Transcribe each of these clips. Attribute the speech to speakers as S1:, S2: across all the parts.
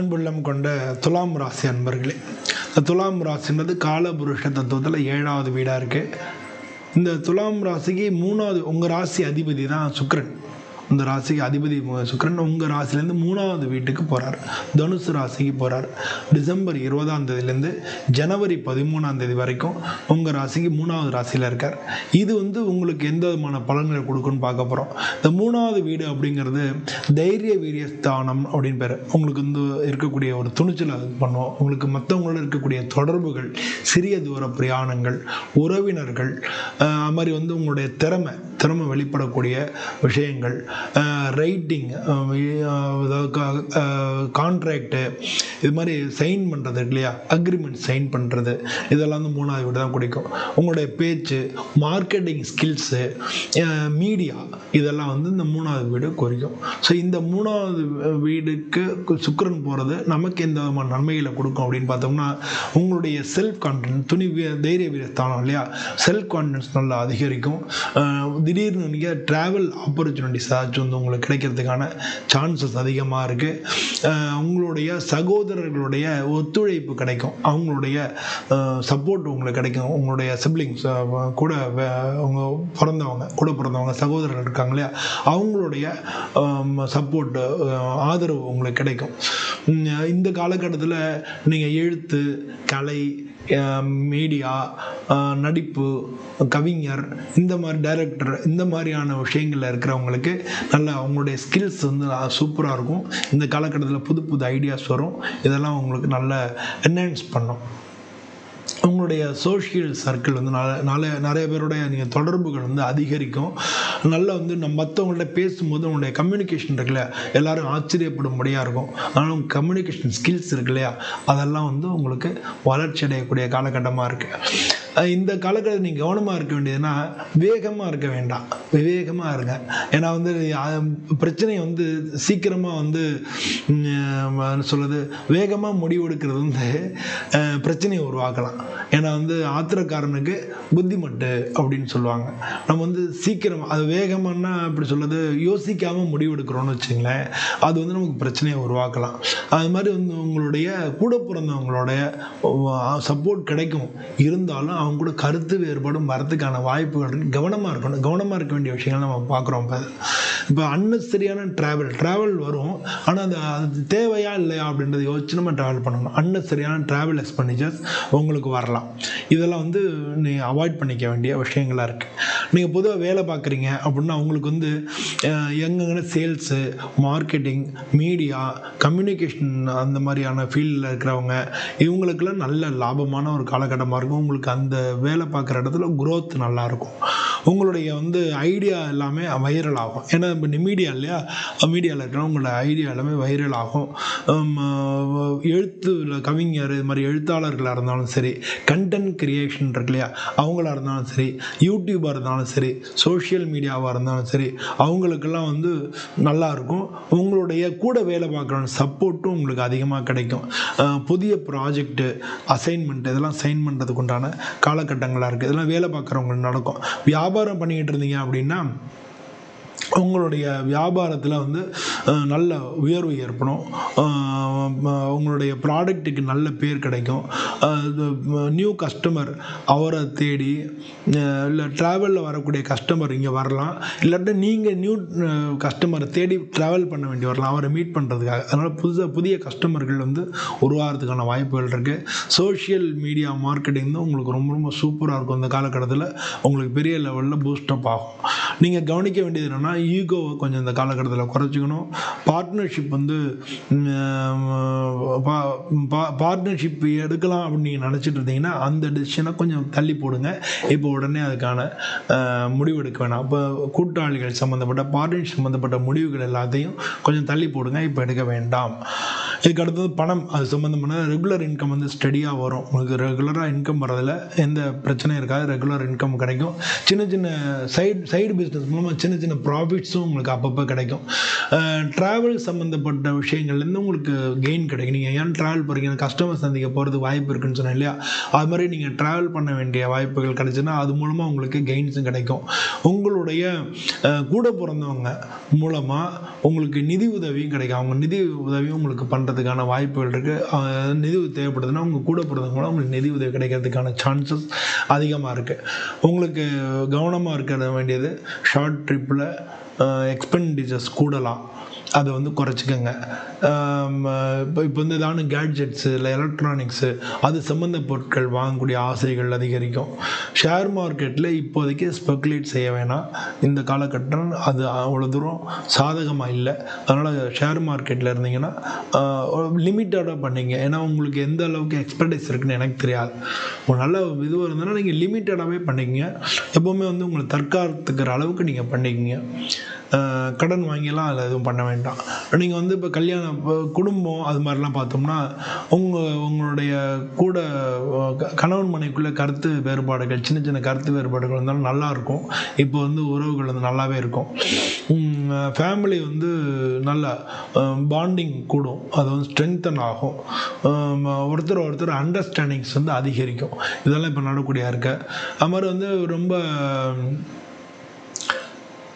S1: அன்புள்ளம் கொண்ட துலாம் ராசி அன்பர்களே, இந்த துலாம் ராசின்றது காலபுருஷ தத்துவத்தில் 7வது வீடாக இருக்குது. இந்த துலாம் ராசிக்கு 3வது உங்கள் ராசி அதிபதி தான் சுக்கிரன். இந்த ராசிக்கு அதிபதி சுக்கிரன் உங்கள் ராசிலேருந்து 3வது வீட்டுக்கு போகிறார். தனுசு ராசிக்கு போகிறார். டிசம்பர் 20ஆம் தேதியிலேருந்து ஜனவரி 13ஆம் தேதி வரைக்கும் உங்கள் ராசிக்கு 3வது ராசியில் இருக்கார். இது உங்களுக்கு எந்த விதமான பலன்களை கொடுக்குன்னு பார்க்க போகிறோம். இந்த 3வது வீடு அப்படிங்கிறது தைரிய வீரிய ஸ்தானம் அப்படின்னு பேர். உங்களுக்கு இருக்கக்கூடிய ஒரு துணிச்சலை பண்ணுவோம். உங்களுக்கு மற்றவங்களோட இருக்கக்கூடிய தொடர்புகள், சிறிய தூர பிரயாணங்கள், உறவினர்கள், அது மாதிரி உங்களுடைய திறமை வெளிப்படக்கூடிய விஷயங்கள், ரைட்டிங், கான்ட்ராக்டு, இது மாதிரி சைன் பண்ணுறது இல்லையா, அக்ரிமெண்ட் சைன் பண்ணுறது, இதெல்லாம் 3வது வீடு தான் குடிக்கும். உங்களுடைய பேச்சு, மார்க்கெட்டிங் ஸ்கில்ஸு, மீடியா, இதெல்லாம் இந்த 3வது வீடு குறிக்கும். ஸோ இந்த 3வது வீடுக்கு சுக்கிரன் போகிறது நமக்கு எந்த விதமான நன்மைகளை கொடுக்கும் அப்படின்னு பார்த்தோம்னா, உங்களுடைய செல்ஃப் கான்ஃபிடன்ஸ், தைரிய வீரஸ்தானம் இல்லையா, செல்ஃப் கான்ஃபிடன்ஸ் நல்லா அதிகரிக்கும். திடீர்னு நீங்கள் ட்ராவல் ஆப்பர்ச்சுனிட்டிஸ் ஏதாச்சும் உங்களுக்கு கிடைக்கிறதுக்கான சான்சஸ் அதிகமாக இருக்குது. உங்களுடைய சகோதரர்களுடைய ஒத்துழைப்பு கிடைக்கும். அவங்களுடைய சப்போர்ட் உங்களுக்கு கிடைக்கும். உங்களுடைய சிப்ளிங்ஸ் கூட பிறந்தவங்க சகோதரர்கள் இருக்காங்க இல்லையா, அவங்களுடைய சப்போர்ட், ஆதரவு உங்களுக்கு கிடைக்கும். இந்த காலகட்டத்தில் நீங்கள் எழுத்து, கலை, மீடியா, நடிப்பு, கவிஞர், இந்த மாதிரி டைரக்டர், இந்த மாதிரியான விஷயங்களில் இருக்கிறவங்களுக்கு நல்லா அவங்களுடைய ஸ்கில்ஸ் சூப்பராக இருக்கும். இந்த காலகட்டத்தில் புது புது ஐடியாஸ் வரும். இதெல்லாம் உங்களுக்கு நல்ல என்ஹான்ஸ் பண்ணும். உங்களுடைய சோஷியல் சர்க்கிள் நிறைய பேருடைய நீங்கள் தொடர்புகள் அதிகரிக்கும். நல்லா நம்ம மற்றவங்கள்ட்ட பேசும்போது உங்களுடைய கம்யூனிகேஷன் இருக்குல்லையா, எல்லோரும் ஆச்சரியப்படும்படியாக இருக்கும். ஆனால் கம்யூனிகேஷன் ஸ்கில்ஸ் இருக்கு இல்லையா, அதெல்லாம் உங்களுக்கு வளர்ச்சி அடையக்கூடிய காலகட்டமாக இருக்குது. இந்த காலகட்டத்தில் நீங்கள் கவனமாக இருக்க வேண்டியதுன்னா, வேகமாக இருக்க வேண்டாம், விவேகமாக இருங்க. ஏன்னா பிரச்சனை சீக்கிரமாக சொல்லுது, வேகமாக முடிவெடுக்கிறது பிரச்சனையை உருவாக்கலாம். ஏன்னா ஆத்திரக்காரனுக்கு புத்திமட்டு அப்படின்னு சொல்லுவாங்க. நம்ம சீக்கிரம் அது வேகமானா அப்படி சொல்லுது, யோசிக்காமல் முடிவெடுக்கிறோன்னு வச்சுங்களேன், அது நமக்கு பிரச்சனையை உருவாக்கலாம். அது மாதிரி உங்களுடைய கூட பிறந்தவங்களுடைய சப்போர்ட் கிடைக்கும். இருந்தாலும் அவங்க கூட கருத்து வேறுபாடும் வரதுக்கான வாய்ப்புகள் கவனமாக இருக்கணும். கவனமாக இருக்க வேண்டிய விஷயங்கள் நம்ம பார்க்குறோம். இப்போ அன்னெசரியான ட்ராவல் வரும். ஆனால் அது தேவையா இல்லையா அப்படின்றத யோசிச்சு நம்ம ட்ராவல் பண்ணணும். அன்னெசரியான ட்ராவல் எக்ஸ்பெண்டிச்சர்ஸ் உங்களுக்கு வரலாம். இதெல்லாம் நீங்கள் அவாய்ட் பண்ணிக்க வேண்டிய விஷயங்களாக இருக்குது. நீங்கள் பொதுவாக வேலை பார்க்குறீங்க அப்படின்னா அவங்களுக்கு எங்கெங்கன்னா சேல்ஸு, மார்க்கெட்டிங், மீடியா, கம்யூனிகேஷன், அந்த மாதிரியான ஃபீல்டில் இருக்கிறவங்க, இவங்களுக்கெல்லாம் நல்ல லாபமான ஒரு காலகட்டமாக இருக்கும். உங்களுக்கு அந்த வேலை பார்க்குற இடத்துல குரோத் நல்லாயிருக்கும். உங்களுடைய ஐடியா எல்லாமே வைரல் ஆகும். ஏன்னா இப்போ மீடியா இல்லையா, மீடியாவில் இருக்கிறவங்க உங்களோட ஐடியா எல்லாமே வைரல் ஆகும். எழுத்துல கவிஞர், இது மாதிரி எழுத்தாளர்களாக இருந்தாலும் சரி, கண்டென்ட் கிரியேஷன் இருக்கு இல்லையா, அவங்களாக இருந்தாலும் சரி, யூடியூபாக இருந்தாலும் சரி, சோஷியல் மீடியாவாக இருந்தாலும் சரி, அவங்களுக்கெல்லாம் நல்லாயிருக்கும். உங்களுடைய கூட வேலை பார்க்குற சப்போர்ட்டும் உங்களுக்கு அதிகமாக கிடைக்கும். புதிய ப்ராஜெக்டு, அசைன்மெண்ட், இதெல்லாம் சைன் பண்ணுறதுக்கு உண்டான காலகட்டங்களாக இருக்குது. இதெல்லாம் வேலை பார்க்குறவங்களுக்கு நடக்கும். வியாபாரம் பண்ணிக்கிட்டு இருந்தீங்க அப்படின்னா உங்களுடைய வியாபாரத்தில் நல்ல உயர்வு ஏற்படும். உங்களுடைய ப்ராடக்ட்டுக்கு நல்ல பேர் கிடைக்கும். நியூ கஸ்டமர் அவரை தேடி, இல்லை ட்ராவலில் வரக்கூடிய கஸ்டமர் இங்கே வரலாம். இல்லாட்டி நீங்கள் நியூ கஸ்டமரை தேடி ட்ராவல் பண்ண வேண்டி வரலாம், அவரை மீட் பண்ணுறதுக்காக. அதனால் புதிய கஸ்டமர்கள் உருவாகிறதுக்கான வாய்ப்புகள் இருக்குது. சோஷியல் மீடியா மார்க்கெட்டிங் உங்களுக்கு ரொம்ப ரொம்ப சூப்பராக இருக்கும். இந்த காலகட்டத்தில் உங்களுக்கு பெரிய லெவலில் பூஸ்டப் ஆகும். நீங்கள் கவனிக்க வேண்டியது என்னென்னா, ஈகோவை கொஞ்சம் இந்த காலகட்டத்தில் குறைச்சிக்கணும். பார்ட்னர்ஷிப் எடுக்கலாம் அப்படின்னு நீங்கள் நினச்சிட்டு இருந்தீங்கன்னா அந்த டிசிஷனை கொஞ்சம் தள்ளி போடுங்க. இப்போ உடனே அதுக்கான முடிவு எடுக்க வேணாம். இப்போ கூட்டாளிகள் சம்மந்தப்பட்ட, பார்ட்னர்ஷிப் சம்மந்தப்பட்ட முடிவுகள் எல்லாத்தையும் கொஞ்சம் தள்ளி போடுங்க, இப்போ எடுக்க வேண்டாம். இதுக்கு அடுத்தது பணம், அது சம்மந்தமான ரெகுலர் இன்கம் ஸ்டடியாக வரும். உங்களுக்கு ரெகுலராக இன்கம் வர்றதில் எந்த பிரச்சனையும் இருக்காது. ரெகுலர் இன்கம் கிடைக்கும். சின்ன சின்ன சைடு பிஸ்னஸ் மூலமாக சின்ன சின்ன ப்ராஃபிட்ஸும் உங்களுக்கு அப்பப்போ கிடைக்கும். ட்ராவல் சம்மந்தப்பட்ட விஷயங்கள்லேருந்து உங்களுக்கு கெயின் கிடைக்கும். நீங்கள் ஏன் ட்ராவல் போகிறீங்க, கஸ்டமர் சந்திக்க போகிறதுக்கு வாய்ப்பு இருக்குன்னு சொன்னேன் இல்லையா, அது மாதிரி நீங்கள் ட்ராவல் பண்ண வேண்டிய வாய்ப்புகள் கிடைச்சுன்னா அது மூலமாக உங்களுக்கு கெயின்ஸும் கிடைக்கும். உங்களுடைய கூட பிறந்தவங்க மூலமாக உங்களுக்கு நிதி உதவியும் கிடைக்கும். அவங்க நிதி உதவியும் உங்களுக்கு பண்ணுறது பண்ணுறதுக்கான வாய்ப்புகள் இருக்குது. நிதி உதவி தேவைப்படுதுன்னா உங்கள் கூட பிறந்தவங்கள உங்களுக்கு நிதி உதவி கிடைக்கிறதுக்கான சான்சஸ் அதிகமாக இருக்குது. உங்களுக்கு கவனமாக இருக்க வேண்டியது ஷார்ட் ட்ரிப்பில் எக்ஸ்பெண்டிச்சர்ஸ் கூடலாம், அதை வந்து குறைச்சிக்கோங்க. இப்போ வந்து ஏதாவது கேட்ஜெட்ஸு இல்லை எலக்ட்ரானிக்ஸு அது சம்மந்த பொருட்கள் வாங்கக்கூடிய ஆசைகள் அதிகரிக்கும். ஷேர் மார்க்கெட்டில் இப்போதைக்கு ஸ்பெக்குலேட் செய்ய வேணாம். இந்த காலகட்டம் அது அவ்வளோ தூரம் சாதகமாக இல்லை. அதனால் ஷேர் மார்க்கெட்டில் இருந்தீங்கன்னா லிமிட்டடாக பண்ணிங்க. ஏன்னா உங்களுக்கு எந்த அளவுக்கு எக்ஸ்பர்டைஸ் இருக்குன்னு எனக்கு தெரியாது. ஒரு நல்ல இதுவாக இருந்ததுன்னா நீங்கள் லிமிட்டடாகவே பண்ணிக்கங்க. எப்போவுமே வந்து உங்களை தற்காத்துக்கிற அளவுக்கு நீங்கள் பண்ணிக்கங்க. கடன் வாங்கியெல்லாம் அதில் எதுவும் பண்ண வேண்டாம். நீங்கள் வந்து இப்போ கல்யாணம், குடும்பம் அது மாதிரிலாம் பார்த்தோம்னா உங்களுடைய கூட கணவன் மனைவிக்குள்ளே கருத்து வேறுபாடுகள், சின்ன சின்ன கருத்து வேறுபாடுகள் இருந்தாலும் நல்லாயிருக்கும். இப்போ வந்து உறவுகள் வந்து நல்லாவே இருக்கும். ஃபேமிலி வந்து நல்ல பாண்டிங் கூடும், அது வந்து ஸ்ட்ரென்தன் ஆகும். ஒருத்தர் அண்டர்ஸ்டாண்டிங்ஸ் வந்து அதிகரிக்கும். இதெல்லாம் இப்போ நடக்கூடியா இருக்கு. அது மாதிரி வந்து ரொம்ப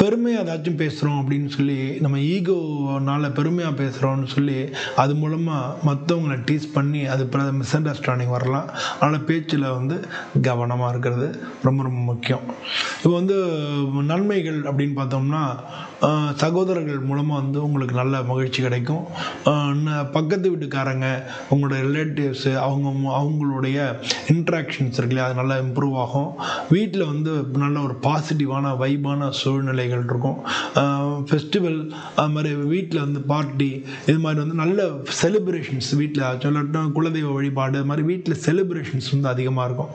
S1: பெருமையாக ஏதாச்சும் பேசுகிறோம் அப்படின்னு சொல்லி நம்ம ஈகோனால் பெருமையாக பேசுகிறோன்னு சொல்லி அது மூலமாக மற்றவங்களை டீஸ் பண்ணி அது மிஸ் அண்டர்ஸ்டாண்டிங் வரலாம். அதனால் பேச்சில் வந்து கவனமாக இருக்கிறது ரொம்ப ரொம்ப முக்கியம். இப்போ வந்து நன்மைகள் அப்படின்னு பார்த்தோம்னா சகோதரர்கள் மூலமாக வந்து உங்களுக்கு நல்ல மகிழ்ச்சி கிடைக்கும். பக்கத்து வீட்டுக்காரங்க, உங்களோட ரிலேட்டிவ்ஸு, அவங்களுடைய இன்ட்ராக்ஷன்ஸ் இருக்குல்லையா, அது நல்லா இம்ப்ரூவ் ஆகும். வீட்டில் வந்து நல்ல ஒரு பாசிட்டிவான வைபான சூழ்நிலைகள் இருக்கும். ஃபெஸ்டிவல் அது மாதிரி வீட்டில் வந்து பார்ட்டி, இது மாதிரி வந்து நல்ல செலிப்ரேஷன்ஸ் வீட்டில் சொல்லாட்டா குலதெய்வ வழிபாடு, அது மாதிரி வீட்டில் செலிப்ரேஷன்ஸ் வந்து அதிகமாக இருக்கும்.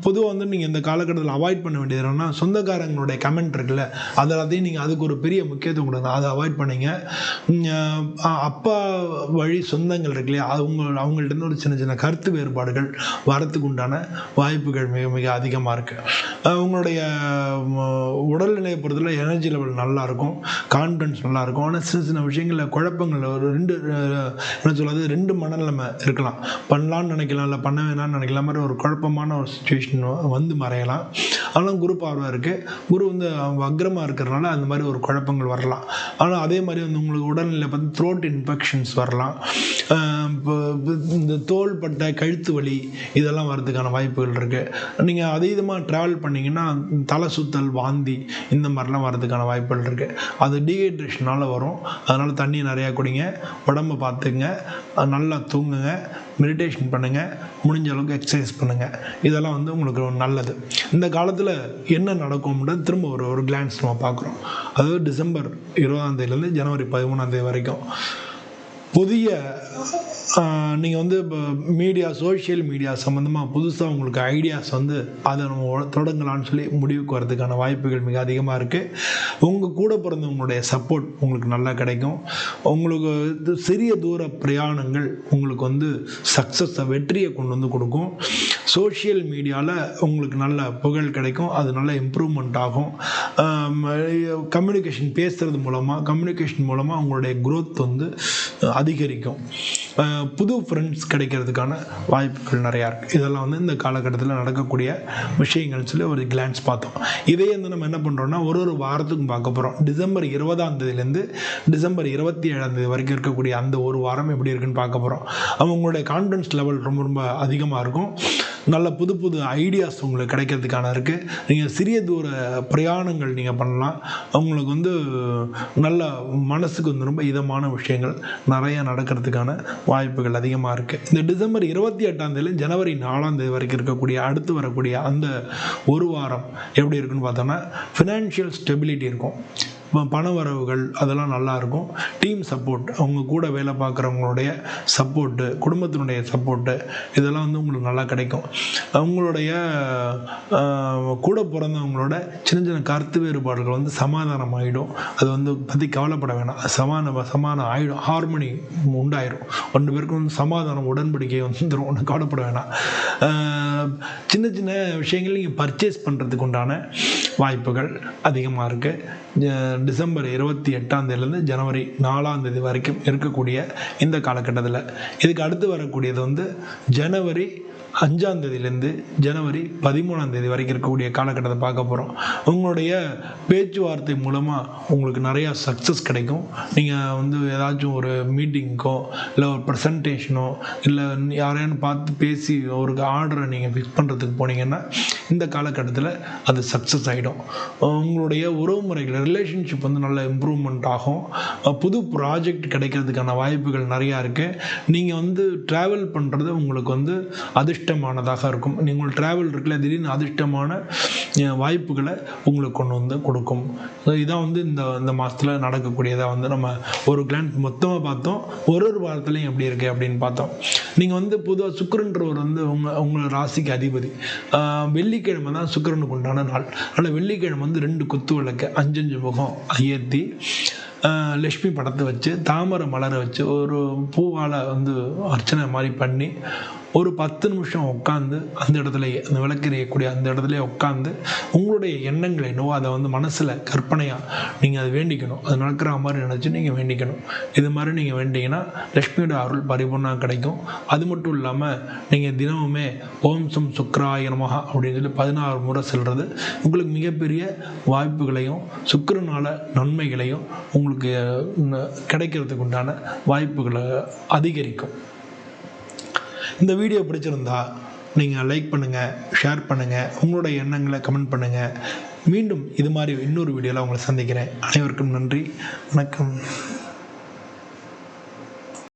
S1: பொதுவாக வந்து நீங்கள் இந்த காலகட்டத்தில் அவாய்ட் பண்ண வேண்டியது என்னன்னா, சொந்தக்காரங்களுடைய கமெண்ட் இருக்குல்ல, அது எல்லாத்தையும் நீங்கள் அதுக்கு ஒரு பெரிய முக்கியத்துவம் கொடுங்க. அதை அவாய்ட் பண்ணிங்க. அப்பா வழி சொந்தங்கள் இருக்கு இல்லையா, அவங்கள்ட்ட ஒரு சின்ன சின்ன கருத்து வேறுபாடுகள் வரத்துக்கு உண்டான வாய்ப்புகள் மிக மிக அதிகமாக இருக்குது. உங்களுடைய உடல்நிலையை பொறுத்தவரை எனர்ஜி லெவல் நல்லாயிருக்கும், கான்ஃபிடன்ஸ் நல்லாயிருக்கும். ஆனால் சின்ன சின்ன விஷயங்களில் குழப்பங்கள் ஒரு ரெண்டு மனநிலைமை இருக்கலாம். பண்ணலான்னு நினைக்கலாம், இல்லை பண்ண வேணாம்னு நினைக்கலாம், மாதிரி ஒரு குழப்பமான ஒரு சுச்சுவேஷன் வந்து மறையலாம். ஆனால் குரு பார்வை இருக்குது. குரு வந்து வக்ரமாக இருக்கிறதுனால அந்த மாதிரி ஒரு குழப்பங்கள் வரலாம். ஆனால் அதே மாதிரி வந்து உங்களுக்கு உடல்நிலை பார்த்து த்ரோட் இன்ஃபெக்ஷன்ஸ் வரலாம். இந்த தோள்பட்டை கழுத்து வலி இதெல்லாம் வரதுக்கான வாய்ப்புகள் இருக்குது. நீங்கள் அதீதமாக ட்ராவல் பண்ணிங்கன்னா தலை சுத்தல், வாந்தி இந்த மாதிரிலாம் வரதுக்கான வாய்ப்புகள் இருக்குது. அது டீஹைட்ரேஷனால் வரும். அதனால் தண்ணி நிறையா குடிங்க, உடம்பை பார்த்துங்க, நல்லா தூங்குங்க, மெடிடேஷன் பண்ணுங்கள், முடிஞ்ச அளவுக்கு எக்ஸசைஸ் பண்ணுங்கள். இதெல்லாம் வந்து உங்களுக்கு நல்லது. இந்த காலத்தில் என்ன நடக்கும்ன்றது திரும்ப ஒரு கிளான்ஸ் நம்ம பார்க்குறோம். அதாவது டிசம்பர் 20 ஜனவரி 13 வரைக்கும் புதிய நீங்கள் வந்து இப்போ சோஷியல் மீடியா சம்மந்தமாக புதுசாக உங்களுக்கு ஐடியாஸ் வந்து அதை நம்ம தொடங்கலான்னு சொல்லி முடிவுக்கு வரதுக்கான வாய்ப்புகள் மிக அதிகமாக இருக்குது. உங்கள் கூட பிறந்தவங்களுடைய சப்போர்ட் உங்களுக்கு நல்லா கிடைக்கும். உங்களுக்கு சிறிய தூர பிரயாணங்கள் உங்களுக்கு வந்து சக்ஸஸை, வெற்றியை கொண்டு வந்து கொடுக்கும். சோஷியல் மீடியாவில் உங்களுக்கு நல்ல புகழ் கிடைக்கும், அது நல்ல இம்ப்ரூவ்மெண்ட் ஆகும். கம்யூனிகேஷன் மூலமாக உங்களுடைய க்ரோத் வந்து அதிகரிக்கும். புது ஃப்ரெண்ட்ஸ் கிடைக்கிறதுக்கான வாய்ப்புகள் நிறையா இருக்குது. இதெல்லாம் வந்து இந்த காலகட்டத்தில் நடக்கக்கூடிய விஷயங்கள்னு சொல்லி ஒரு கிளான்ஸ் பார்த்தோம். இதே வந்து நம்ம என்ன பண்ணுறோம்னா ஒரு வாரத்துக்கும் பார்க்க போகிறோம். டிசம்பர் 20 டிசம்பர் 27 வரைக்கும் இருக்கக்கூடிய அந்த ஒரு வாரம் எப்படி இருக்குன்னு பார்க்க போகிறோம். அவங்களுடைய கான்ஃபிடன்ஸ் லெவல் ரொம்ப ரொம்ப அதிகமாக இருக்கும். நல்ல புது புது ஐடியாஸ் உங்களுக்கு கிடைக்கிறதுக்கான இருக்குது. நீங்கள் சிறிய தூர பிரயாணங்கள் நீங்கள் பண்ணலாம். அவங்களுக்கு வந்து நல்ல மனசுக்கு வந்து ரொம்ப இதமான விஷயங்கள் நிறையா நடக்கிறதுக்கான வாய்ப்புகள் அதிகமாக இருக்குது. இந்த டிசம்பர் 28 ஜனவரி 4 வரைக்கும் இருக்கக்கூடிய அடுத்து வரக்கூடிய அந்த ஒரு வாரம் எப்படி இருக்குன்னு பார்த்தோன்னா ஃபினான்ஷியல் ஸ்டெபிலிட்டி இருக்கும். பண வரவுகள் அதெல்லாம் நல்லாயிருக்கும். டீம் சப்போர்ட், அவங்க கூட வேலை பார்க்குறவங்களுடைய சப்போர்ட்டு, குடும்பத்தினுடைய சப்போர்ட்டு இதெல்லாம் வந்து உங்களுக்கு நல்லா கிடைக்கும். அவங்களுடைய கூட பிறந்தவங்களோட சின்ன சின்ன கருத்து வேறுபாடுகள் வந்து சமாதானம் ஆகிடும். அது வந்து பற்றி கவலைப்பட வேணாம். சமாதானம் ஆகிடும், ஹார்மனி உண்டாயிரும். 2 பேருக்கும் வந்து சமாதானம், உடன்படிக்கை வந்துடும். ஒன்று கவலைப்பட வேணாம். சின்ன சின்ன விஷயங்கள் நீங்கள் பர்ச்சேஸ் பண்ணுறதுக்கு உண்டான வாய்ப்புகள் அதிகமாக இருக்குது. டிசம்பர் 28 ஜனவரி 4 வரைக்கும் இருக்கக்கூடிய இந்த காலகட்டத்தில். இதுக்கு அடுத்து வரக்கூடியது வந்து ஜனவரி 5 ஜனவரி 13 வரைக்கும் இருக்கக்கூடிய காலகட்டத்தை பார்க்க போகிறோம். உங்களுடைய பேச்சுவார்த்தை மூலமாக உங்களுக்கு நிறையா சக்ஸஸ் கிடைக்கும். நீங்கள் வந்து ஏதாச்சும் ஒரு மீட்டிங்க்கோ இல்லை ஒரு ப்ரெசன்டேஷனோ இல்லை யாரையானு பார்த்து பேசி ஒரு ஆர்டரை நீங்கள் ஃபிக்ஸ் பண்ணுறதுக்கு போனீங்கன்னா இந்த காலகட்டத்தில் அது சக்ஸஸ் ஆகிடும். உங்களுடைய உறவுமுறைகள் ரிலேஷன்ஷிப் வந்து நல்ல இம்ப்ரூவ்மெண்ட் ஆகும். புது ப்ராஜெக்ட் கிடைக்கிறதுக்கான வாய்ப்புகள் நிறையா இருக்குது. நீங்கள் வந்து ட்ராவல் பண்ணுறது உங்களுக்கு வந்து அதிர்ஷ்டமானதாக இருக்கும். நீங்கள் ட்ராவல் இருக்குல்ல, திடீர்னு அதிர்ஷ்டமான வாய்ப்புகளை உங்களுக்கு கொண்டு வந்து கொடுக்கும். இதான் வந்து இந்த மாதத்தில் நடக்கக்கூடியதாக வந்து நம்ம ஒரு கிளான்ஸ் மொத்தமாக பார்த்தோம். ஒரு வாரத்துலையும் எப்படி இருக்குது அப்படின்னு பார்த்தோம். நீங்கள் வந்து பொதுவாக சுக்கிரன்றவர் வந்து உங்கள் ராசிக்கு அதிபதி. வெள்ளிக்கிழமை தான் சுக்கிரனுக்கு உண்டான நாள். ஆனால் வெள்ளிக்கிழமை வந்து 2 குத்து விளக்கு 5 முகம் ஏற்றி லக்ஷ்மி படத்தை வச்சு தாமரை மலரை வச்சு ஒரு பூவால் வந்து அர்ச்சனை மாதிரி பண்ணி ஒரு 10 நிமிஷம் உட்காந்து அந்த இடத்துலையே அந்த விளக்கு எரியக்கூடிய அந்த இடத்துலையே உட்காந்து உங்களுடைய எண்ணங்களை என்னவோ அதை வந்து மனசில் கற்பனையாக நீங்கள் அதை வேண்டிக்கணும். அது நடக்கிற மாதிரி நினச்சி நீங்கள் வேண்டிக்கணும். இது மாதிரி நீங்கள் வேண்டிங்கன்னா லக்ஷ்மியோட அருள் பரிபூர்ணமாக கிடைக்கும். அது மட்டும் இல்லாமல் நீங்கள் தினமுமே ஓம் சம் சுக்கிராய நமஹ அப்படின்னு சொல்லி 16 முறை சொல்கிறது உங்களுக்கு மிகப்பெரிய வாய்ப்புகளையும் சுக்கிரனால நன்மைகளையும் உங்களுக்கு கிடைக்கிறதுக்கு உண்டான வாய்ப்புகளை அதிகரிக்கும். இந்த வீடியோ பிடிச்சிருந்தா நீங்கள் லைக் பண்ணுங்கள், ஷேர் பண்ணுங்கள், உங்களுடைய எண்ணங்களை கமெண்ட் பண்ணுங்கள். மீண்டும் இது மாதிரி இன்னொரு வீடியோவில் உங்களை சந்திக்கிறேன். அனைவருக்கும் நன்றி, வணக்கம்.